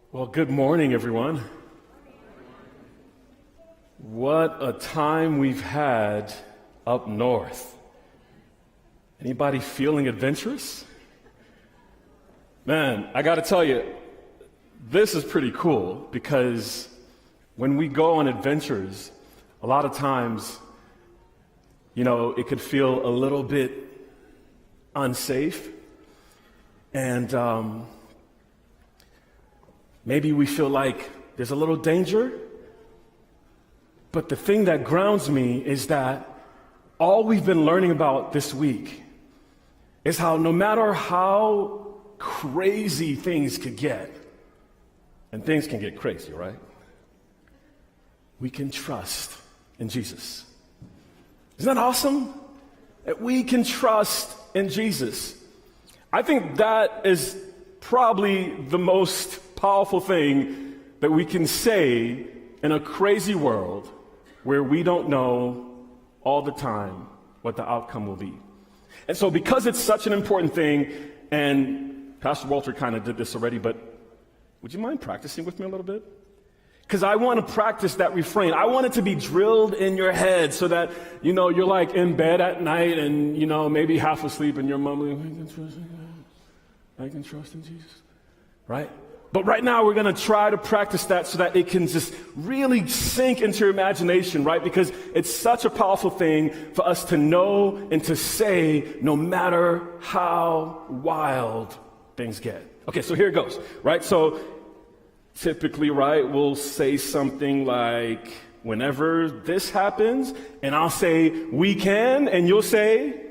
Well, good morning, everyone. What a time we've had up north. Anybody feeling adventurous? Man, I got to tell you, this is pretty cool because when we go on adventures, a lot of times, it could feel a little bit unsafe. And maybe we feel like there's a little danger. But the thing that grounds me is that all we've been learning about this week is how no matter how crazy things could get, and things can get crazy, right? We can trust in Jesus. Isn't that awesome? That we can trust in Jesus. I think that is probably the most powerful thing that we can say in a crazy world where we don't know all the time what the outcome will be. And so because it's such an important thing, and Pastor Walter kind of did this already, but would you mind practicing with me a little bit? Because I want to practice that refrain. I want it to be drilled in your head so that, you're like in bed at night and, maybe half asleep and you're mumbling, I can trust in Jesus, right? But right now we're going to try to practice that so that it can just really sink into your imagination, right? Because it's such a powerful thing for us to know and to say no matter how wild things get. Okay, so here it goes, right? So typically, right, we'll say something like, whenever this happens, and I'll say, we can, and you'll say?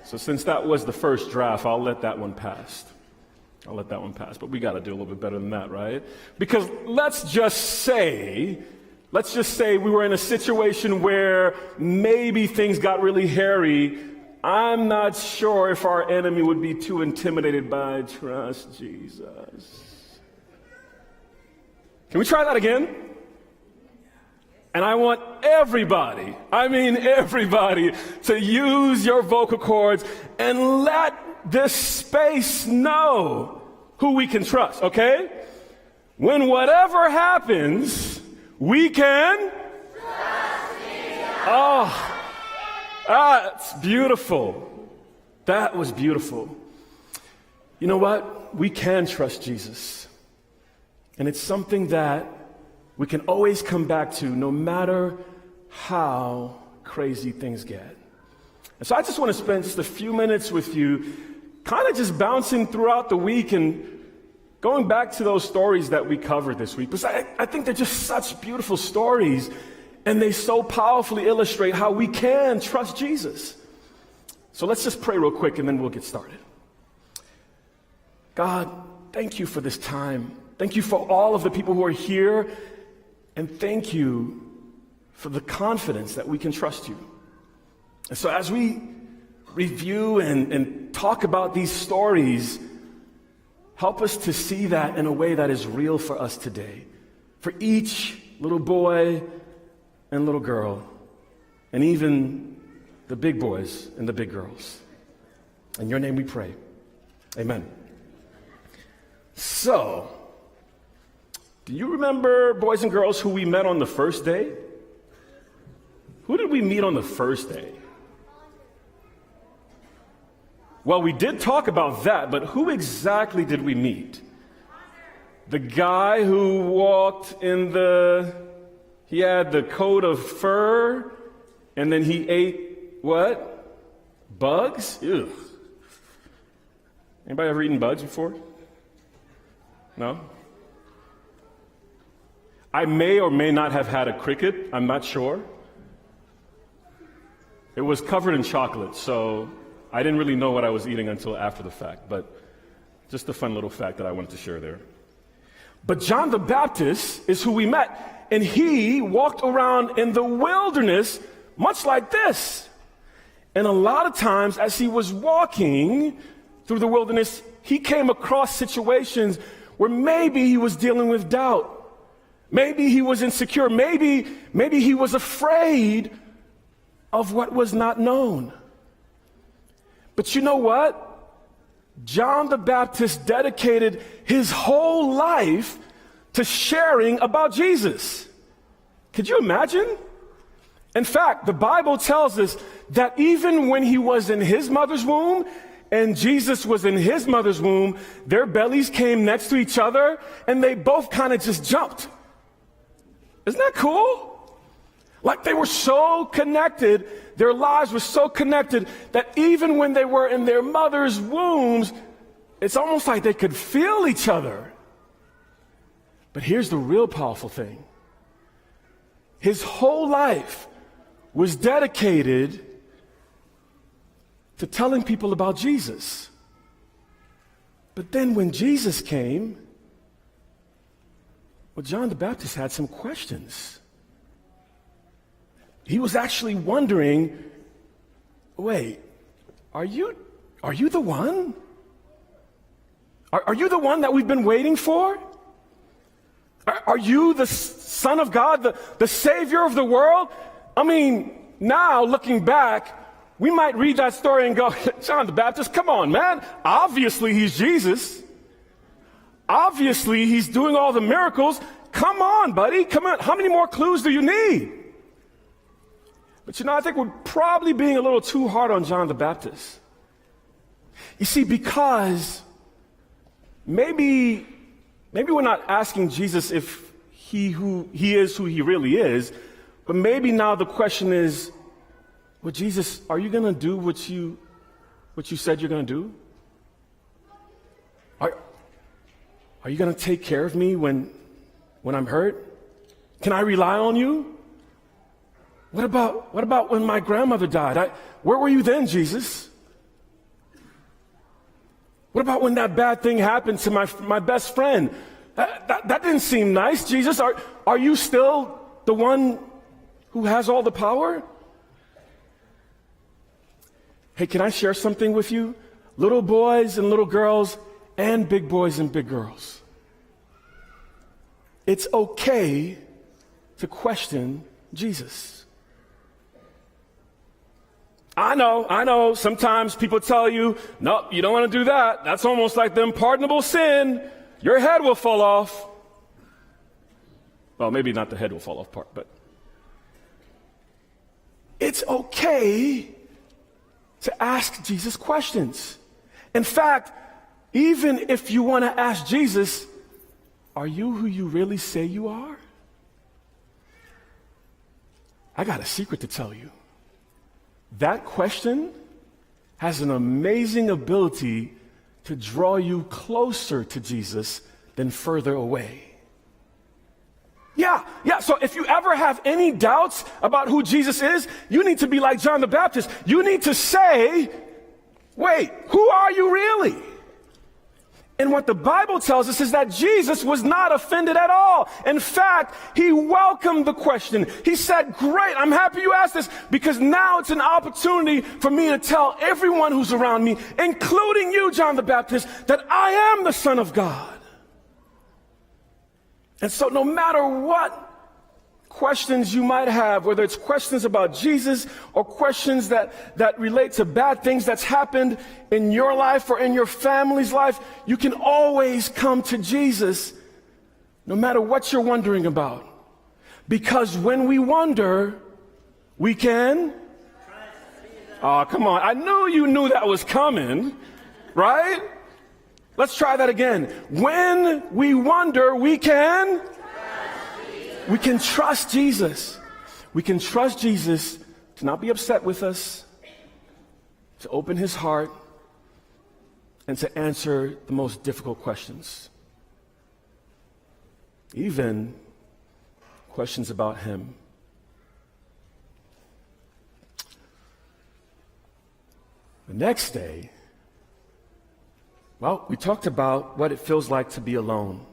So since that was the first draft, I'll let that one pass. But we got to do a little bit better than that, right? Because let's just say we were in a situation where maybe things got really hairy. I'm not sure if our enemy would be too intimidated by trust Jesus. Can we try that again? And I want everybody to use your vocal cords and let this space know who we can trust, okay? When whatever happens, we can trust Jesus. That's beautiful. That was beautiful. You know what? We can trust Jesus. And it's something that we can always come back to no matter how crazy things get. And so I just want to spend just a few minutes with you, kind of just bouncing throughout the week and going back to those stories that we covered this week. Because I think they're just such beautiful stories, and they so powerfully illustrate how we can trust Jesus. So let's just pray real quick, and then we'll get started. God, thank you for this time. Thank you for all of the people who are here, and thank you for the confidence that we can trust you. And so as we review and talk about these stories, help us to see that in a way that is real for us today, for each little boy and little girl, and even the big boys and the big girls. In your name we pray. Amen. So, do you remember, boys and girls, who we met on the first day? Who did we meet on the first day? Well, we did talk about that, but who exactly did we meet? The guy who walked he had the coat of fur, and then he ate what? Bugs? Ew. Anybody ever eaten bugs before? No? I may or may not have had a cricket. I'm not sure. It was covered in chocolate, so I didn't really know what I was eating until after the fact, but just a fun little fact that I wanted to share there. But John the Baptist is who we met, and he walked around in the wilderness much like this. And a lot of times as he was walking through the wilderness, he came across situations where maybe he was dealing with doubt. Maybe he was insecure. Maybe he was afraid of what was not known. But you know what? John the Baptist dedicated his whole life to sharing about Jesus. Could you imagine? In fact, the Bible tells us that even when he was in his mother's womb and Jesus was in his mother's womb, their bellies came next to each other and they both kind of just jumped. Isn't that cool? Like they were so connected, their lives were so connected that even when they were in their mother's wombs, it's almost like they could feel each other. But here's the real powerful thing. His whole life was dedicated to telling people about Jesus. But then when Jesus came, well, John the Baptist had some questions. He was actually wondering, wait, are you the one? Are you the one that we've been waiting for? Are you the Son of God, the Savior of the world? I mean, now looking back, we might read that story and go, John the Baptist, come on, man. Obviously, he's Jesus. Obviously, he's doing all the miracles. Come on, buddy. Come on. How many more clues do you need? But I think we're probably being a little too hard on John the Baptist. You see, because maybe we're not asking Jesus if he is who he really is, but maybe now the question is, well, Jesus, are you going to do what you said you're going to do? Are you going to take care of me when I'm hurt? Can I rely on you? What about when my grandmother died? Where were you then, Jesus? What about when that bad thing happened to my best friend? That didn't seem nice, Jesus. Are you still the one who has all the power? Hey, can I share something with you? Little boys and little girls and big boys and big girls. It's okay to question Jesus. I know, sometimes people tell you, no, you don't want to do that. That's almost like the unpardonable sin. Your head will fall off. Well, maybe not the head will fall off part, but it's okay to ask Jesus questions. In fact, even if you want to ask Jesus, are you who you really say you are? I got a secret to tell you. That question has an amazing ability to draw you closer to Jesus than further away. Yeah. So if you ever have any doubts about who Jesus is, you need to be like John the Baptist. You need to say, wait, who are you really? And what the Bible tells us is that Jesus was not offended at all. In fact, he welcomed the question. He said, great, I'm happy you asked this because now it's an opportunity for me to tell everyone who's around me, including you, John the Baptist, that I am the Son of God. And so no matter what questions you might have, whether it's questions about Jesus or questions that relate to bad things that's happened in your life or in your family's life, you can always come to Jesus no matter what you're wondering about. Because when we wonder, we can... Oh, come on. I knew you knew that was coming, right? Let's try that again. When we wonder, we can trust Jesus. We can trust Jesus to not be upset with us, to open his heart, and to answer the most difficult questions. Even questions about him. The next day, well, we talked about what it feels like to be alone.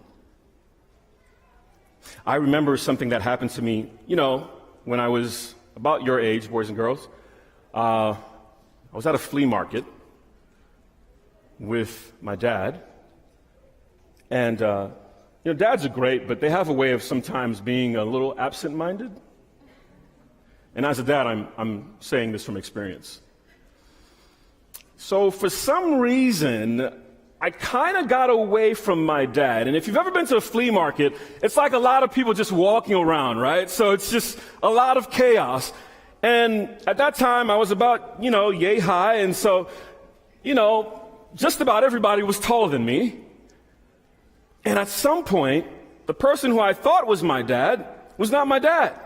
I remember something that happened to me, when I was about your age, boys and girls. I was at a flea market with my dad. And, dads are great, but they have a way of sometimes being a little absent-minded. And as a dad, I'm saying this from experience. So for some reason, I kind of got away from my dad. And if you've ever been to a flea market, it's like a lot of people just walking around, right? So it's just a lot of chaos. And at that time, I was about, yay high. And so, just about everybody was taller than me. And at some point, the person who I thought was my dad was not my dad.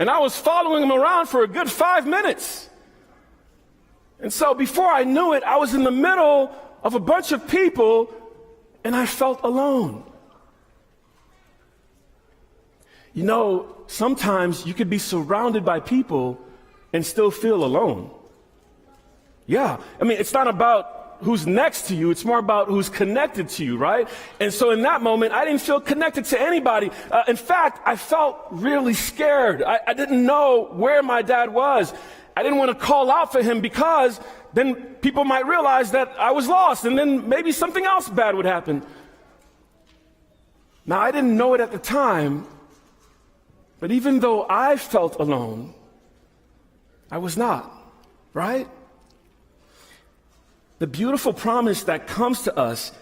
And I was following him around for a good 5 minutes. And so before I knew it, I was in the middle of a bunch of people, and I felt alone. Sometimes you could be surrounded by people and still feel alone. Yeah, it's not about who's next to you, it's more about who's connected to you, right? And so in that moment, I didn't feel connected to anybody. In fact, I felt really scared. I didn't know where my dad was. I didn't want to call out for him because then people might realize that I was lost, and then maybe something else bad would happen. Now, I didn't know it at the time, but even though I felt alone, I was not, right? The beautiful promise that comes to us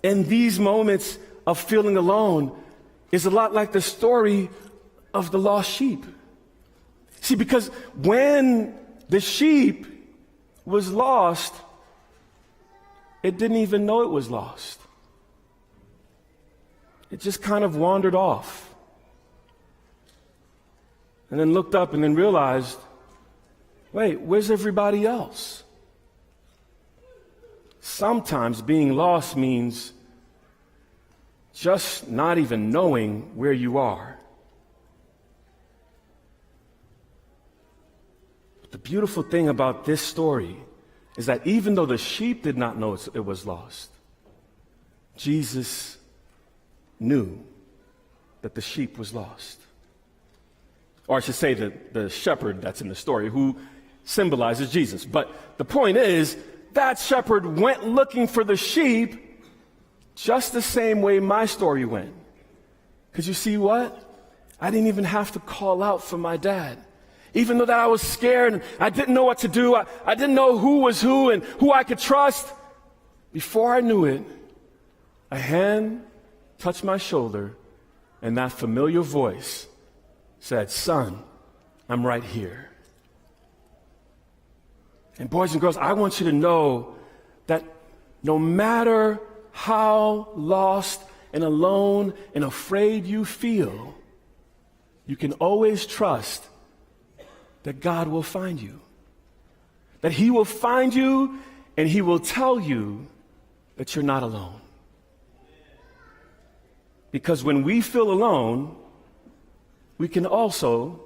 in these moments of feeling alone is a lot like the story of the lost sheep. See, because when the sheep was lost, it didn't even know it was lost. It just kind of wandered off. And then looked up and then realized, wait, where's everybody else? Sometimes being lost means just not even knowing where you are. But the beautiful thing about this story is that even though the sheep did not know it was lost, Jesus knew that the sheep was lost. Or I should say the shepherd that's in the story, who symbolizes Jesus. But the point is, that shepherd went looking for the sheep just the same way my story went. Because you see what? I didn't even have to call out for my dad. Even though that I was scared and I didn't know what to do, I didn't know who was who and who I could trust. Before I knew it, a hand touched my shoulder and that familiar voice said, "Son, I'm right here." And boys and girls, I want you to know that no matter how lost and alone and afraid you feel, you can always trust that God will find you. That He will find you and He will tell you that you're not alone. Because when we feel alone, we can also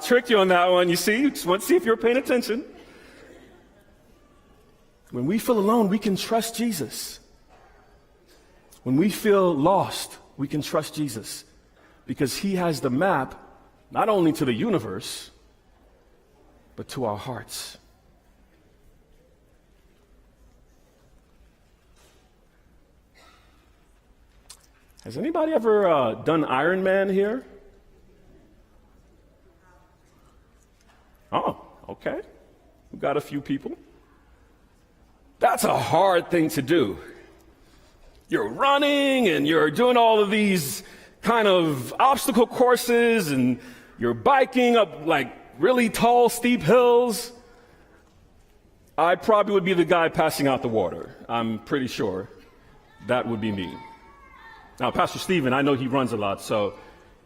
tricked you on that one, you see? Just want to see if you're paying attention. When we feel alone, we can trust Jesus. When we feel lost, we can trust Jesus. Because He has the map, not only to the universe, but to our hearts. Has anybody ever done Iron Man here? Oh, okay. We've got a few people. That's a hard thing to do. You're running and you're doing all of these kind of obstacle courses and you're biking up like really tall, steep hills. I probably would be the guy passing out the water. I'm pretty sure that would be me. Now, Pastor Stephen, I know he runs a lot, so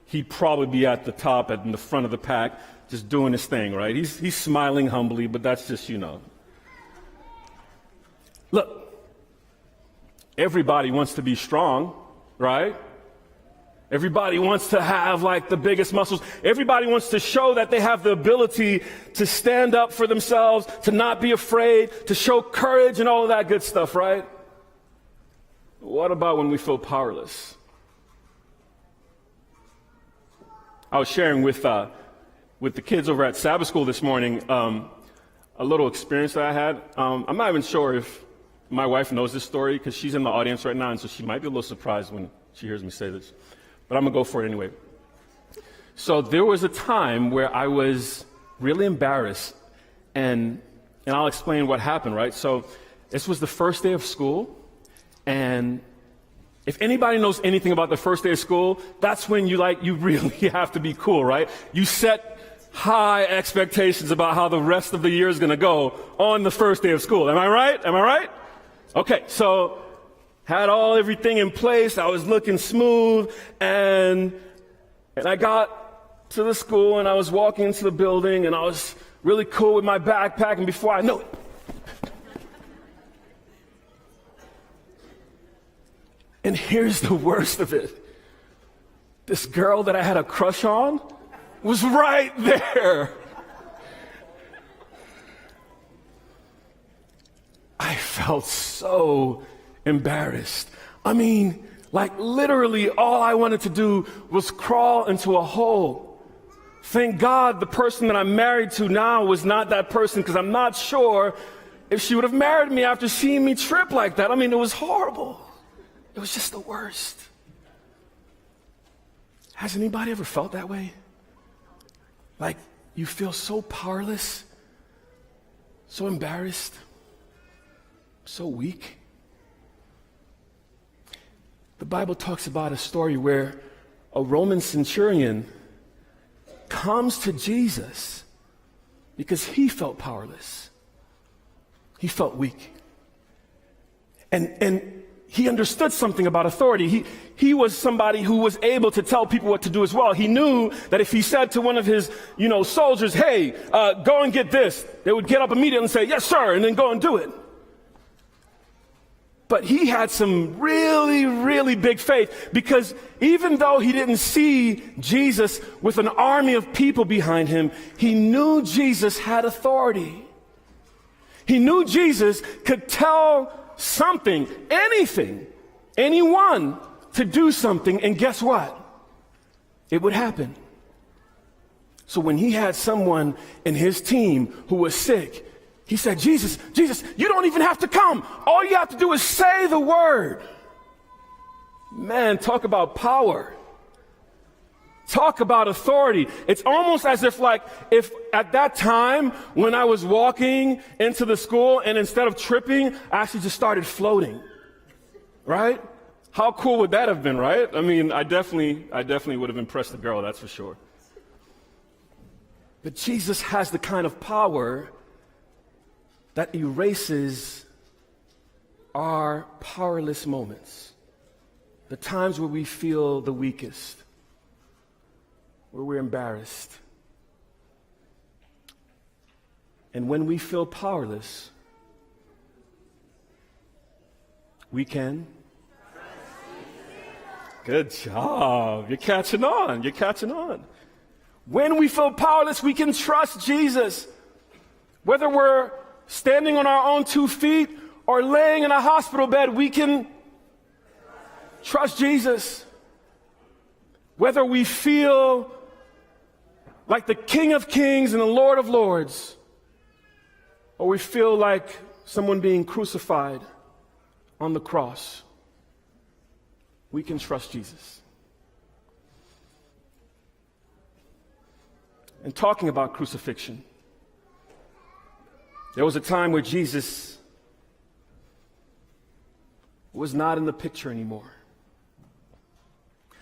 he'd probably be at the top, in the front of the pack, just doing his thing, right? He's smiling humbly, but that's just, Look, everybody wants to be strong, right? Everybody wants to have like the biggest muscles. Everybody wants to show that they have the ability to stand up for themselves, to not be afraid, to show courage and all of that good stuff, right? What about when we feel powerless? I was sharing with the kids over at Sabbath School this morning a little experience that I had. I'm not even sure if my wife knows this story because she's in the audience right now, and so she might be a little surprised when she hears me say this. But I'm going to go for it anyway. So there was a time where I was really embarrassed, and And I'll explain what happened, right? So this was the first day of school, and if anybody knows anything about the first day of school, that's when you really have to be cool, right? You set high expectations about how the rest of the year is going to go on the first day of school. Am I right? Am I right? Okay, so had everything in place. I was looking smooth, and I got to the school, and I was walking into the building, and I was really cool with my backpack, and before I know it, and here's the worst of it. This girl that I had a crush on was right there. I felt so embarrassed. I mean, literally all I wanted to do was crawl into a hole. Thank God the person that I'm married to now was not that person, because I'm not sure if she would have married me after seeing me trip like that. I mean, it was horrible. It was just the worst. Has anybody ever felt that way? Like you feel so powerless, so embarrassed, so weak. The Bible talks about a story where a Roman centurion comes to Jesus because he felt powerless. He felt weak. And he understood something about authority. He was somebody who was able to tell people what to do as well. He knew that if he said to one of his, soldiers, hey, go and get this, they would get up immediately and say, yes, sir, and then go and do it. But he had some really, really big faith, because even though he didn't see Jesus with an army of people behind him, he knew Jesus had authority. He knew Jesus could tell something, anything, anyone to do something, and guess what? It would happen. So when he had someone in his team who was sick, he said, Jesus, you don't even have to come. All you have to do is say the word. Man, talk about power. Talk about authority. It's almost as if at that time when I was walking into the school, and instead of tripping, I actually just started floating. Right? How cool would that have been, right? I mean, I definitely would have impressed the girl, that's for sure. But Jesus has the kind of power that erases our powerless moments, the times where we feel the weakest, where we're embarrassed. And when we feel powerless, we can. Good job. You're catching on. You're catching on. When we feel powerless, we can trust Jesus. Whether we're standing on our own 2 feet or laying in a hospital bed, we can trust Jesus. Whether we feel like the King of Kings and the Lord of Lords, or we feel like someone being crucified on the cross, we can trust Jesus. And talking about crucifixion, there was a time where Jesus was not in the picture anymore.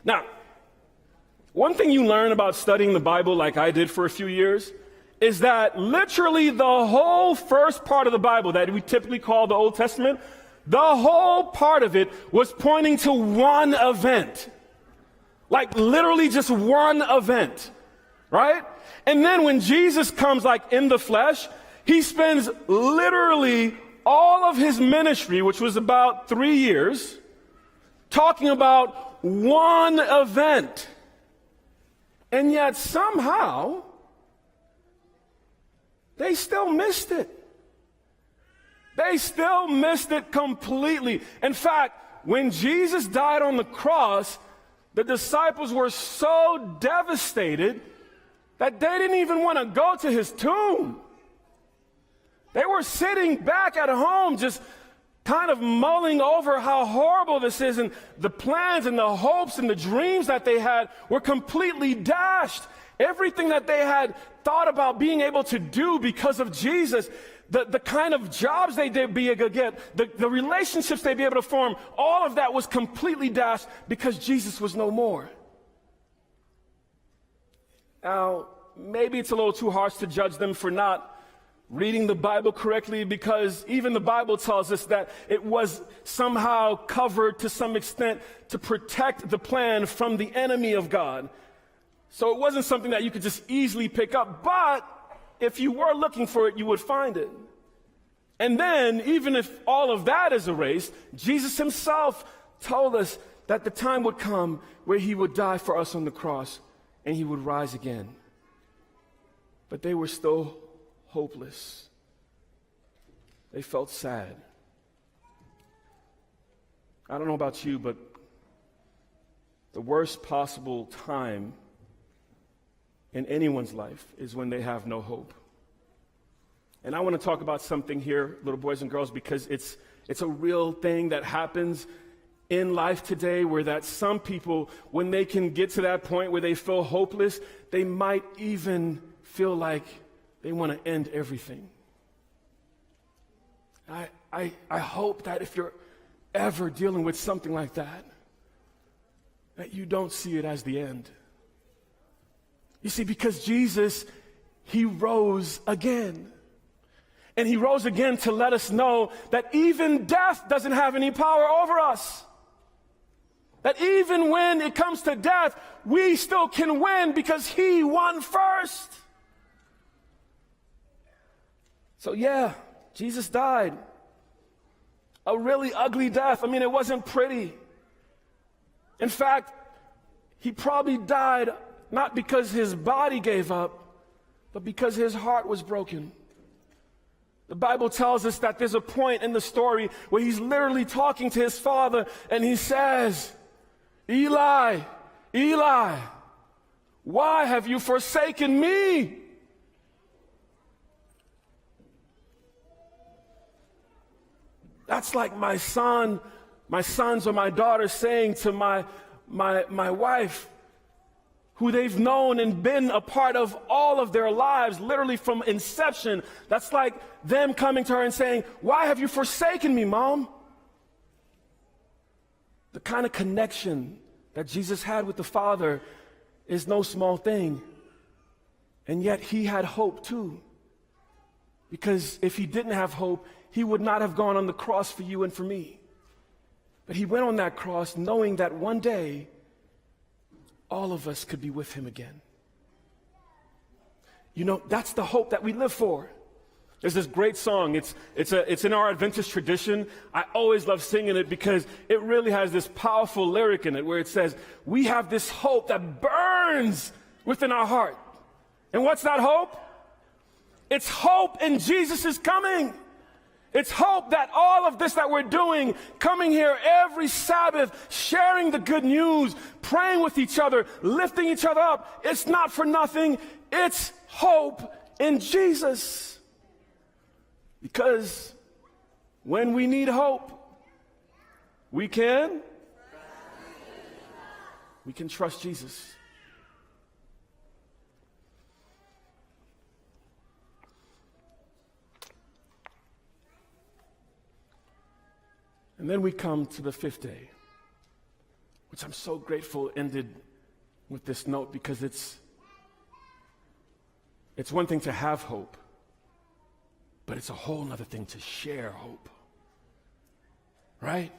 Now, one thing you learn about studying the Bible, like I did for a few years, is that literally the whole first part of the Bible that we typically call the Old Testament, the whole part of it was pointing to one event. Like literally just one event, right? And then when Jesus comes in the flesh, he spends literally all of his ministry, which was about 3 years, talking about one event. And yet somehow, they still missed it. They still missed it completely. In fact, when Jesus died on the cross, the disciples were so devastated that they didn't even want to go to his tomb. They were sitting back at home just kind of mulling over how horrible this is, and the plans and the hopes and the dreams that they had were completely dashed. Everything that they had thought about being able to do because of Jesus, the kind of jobs they'd be able to get, the relationships they'd be able to form, all of that was completely dashed because Jesus was no more. Now, maybe it's a little too harsh to judge them for not reading the Bible correctly, because even the Bible tells us that it was somehow covered to some extent to protect the plan from the enemy of God. So it wasn't something that you could just easily pick up, but if you were looking for it, you would find it. And then, even if all of that is erased, Jesus himself told us that the time would come where he would die for us on the cross and he would rise again. But they were still hopeless. They felt sad. I don't know about you, but the worst possible time in anyone's life is when they have no hope. And I want to talk about something here, little boys and girls, because it's a real thing that happens in life today, where that some people, when they can get to that point where they feel hopeless, they might even feel like they want to end everything. I hope that if you're ever dealing with something like that, that you don't see it as the end. You see, because Jesus, he rose again. And he rose again to let us know that even death doesn't have any power over us. That even when it comes to death, we still can win because he won first. So yeah, Jesus died. A really ugly death. I mean, it wasn't pretty. In fact, he probably died not because his body gave up, but because his heart was broken. The Bible tells us that there's a point in the story where he's literally talking to his father and he says, Eli, Eli, why have you forsaken me? That's like my sons or my daughters saying to my wife, who they've known and been a part of all of their lives, literally from inception. That's like them coming to her and saying, why have you forsaken me, Mom? The kind of connection that Jesus had with the Father is no small thing. And yet he had hope too. Because if he didn't have hope, he would not have gone on the cross for you and for me. But he went on that cross knowing that one day, all of us could be with him again. You know, that's the hope that we live for. There's this great song. It's in our Adventist tradition. I always love singing it because it really has this powerful lyric in it where it says, we have this hope that burns within our heart. And what's that hope? It's hope in Jesus' coming. It's hope that all of this that we're doing, coming here every Sabbath, sharing the good news, praying with each other, lifting each other up, it's not for nothing. It's hope in Jesus. Because when we need hope, we can trust Jesus. And then we come to the fifth day, which I'm so grateful ended with this note, because it's one thing to have hope, but it's a whole other thing to share hope, right?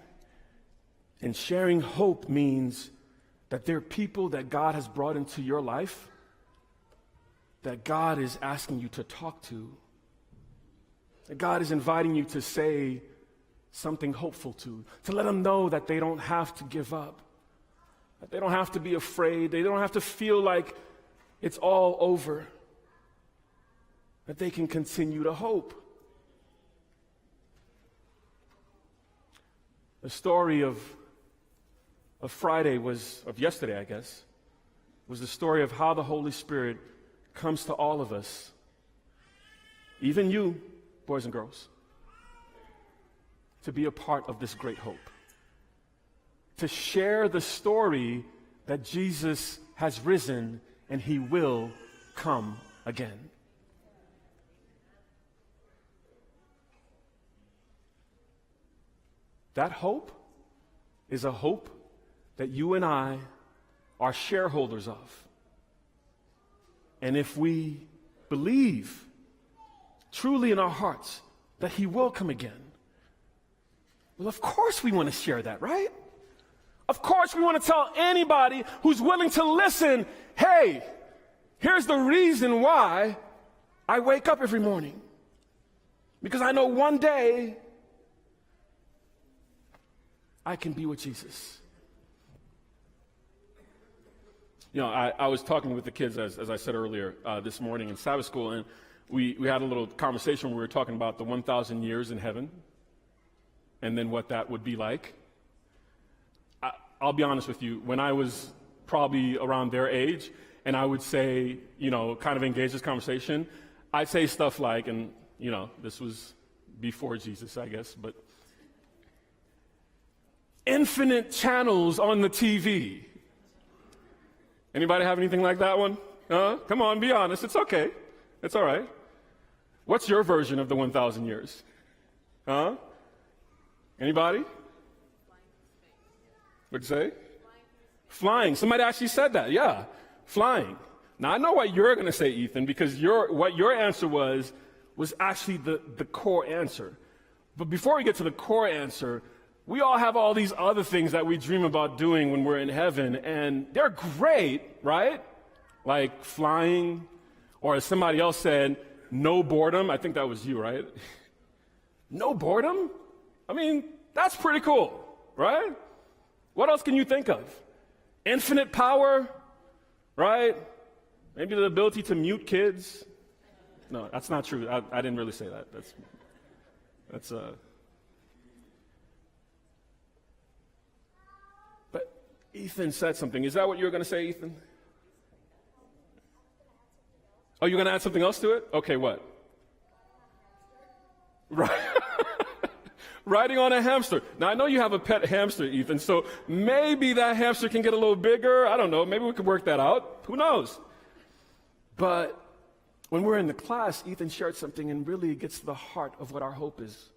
And sharing hope means that there are people that God has brought into your life that God is asking you to talk to, that God is inviting you to say something hopeful to let them know that they don't have to give up, that they don't have to be afraid, they don't have to feel like it's all over, that they can continue to hope. The story of yesterday, I guess, was the story of how the Holy Spirit comes to all of us, even you, boys and girls, to be a part of this great hope, to share the story that Jesus has risen and he will come again. that hope is a hope that you and I are shareholders of. And if we believe truly in our hearts that he will come again, well, of course we want to share that, right? Of course we want to tell anybody who's willing to listen, hey, here's the reason why I wake up every morning. Because I know one day I can be with Jesus. You know, I was talking with the kids, as I said earlier, this morning in Sabbath school, and we had a little conversation where we were talking about the 1,000 years in heaven and then what that would be like. I'll be honest with you, when I was probably around their age, and I would say, you know, kind of engage this conversation, I'd say stuff like, and, you know, this was before Jesus, I guess, but infinite channels on the TV. Anybody have anything like that one? Come on, be honest. It's okay. It's all right. What's your version of the 1,000 years? Anybody? What'd you say? Flying. Somebody actually said that. Yeah, flying. Now, I know what you're going to say, Ethan, because what your answer was actually the core answer. But before we get to the core answer, we all have all these other things that we dream about doing when we're in heaven, and they're great, right? Like flying, or as somebody else said, no boredom. I think that was you, right? No boredom? I mean, that's pretty cool, right? What else can you think of? Infinite power, right? Maybe the ability to mute kids. No, that's not true. I didn't really say that. But Ethan said something. Is that what you were going to say, Ethan? Oh, you're going to add something else to it? Okay, what? Right. Riding on a hamster. Now, I know you have a pet hamster, Ethan, so maybe that hamster can get a little bigger. I don't know. Maybe we could work that out. Who knows? But when we're in the class, Ethan shared something and really gets to the heart of what our hope is.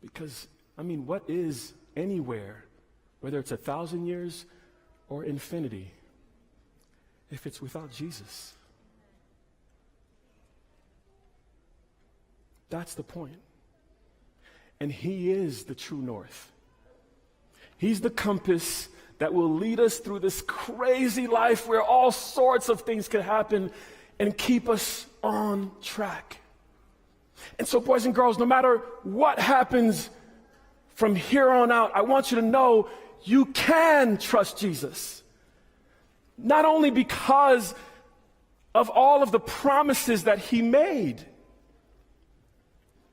Because, I mean, what is anywhere, whether it's 1,000 years or infinity, if it's without Jesus? That's the point. And he is the true north. He's the compass that will lead us through this crazy life where all sorts of things could happen and keep us on track. And so, boys and girls, no matter what happens from here on out, I want you to know you can trust Jesus. Not only because of all of the promises that he made,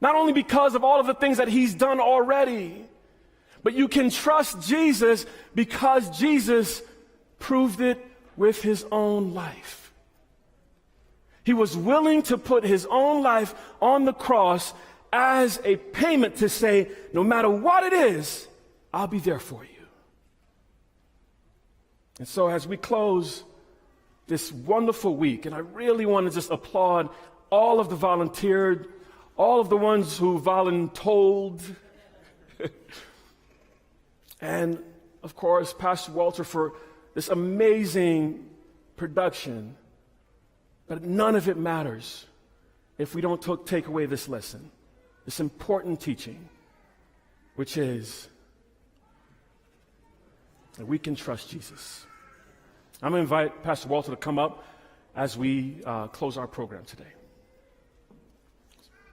not only because of all of the things that he's done already, but you can trust Jesus because Jesus proved it with his own life. He was willing to put his own life on the cross as a payment to say, no matter what it is, I'll be there for you. And so as we close this wonderful week, and I really want to just applaud all of the volunteered, all of the ones who voluntold, and of course, Pastor Walter for this amazing production. But none of it matters if we don't take away this lesson, this important teaching, which is that we can trust Jesus. I'm going to invite Pastor Walter to come up as we close our program today.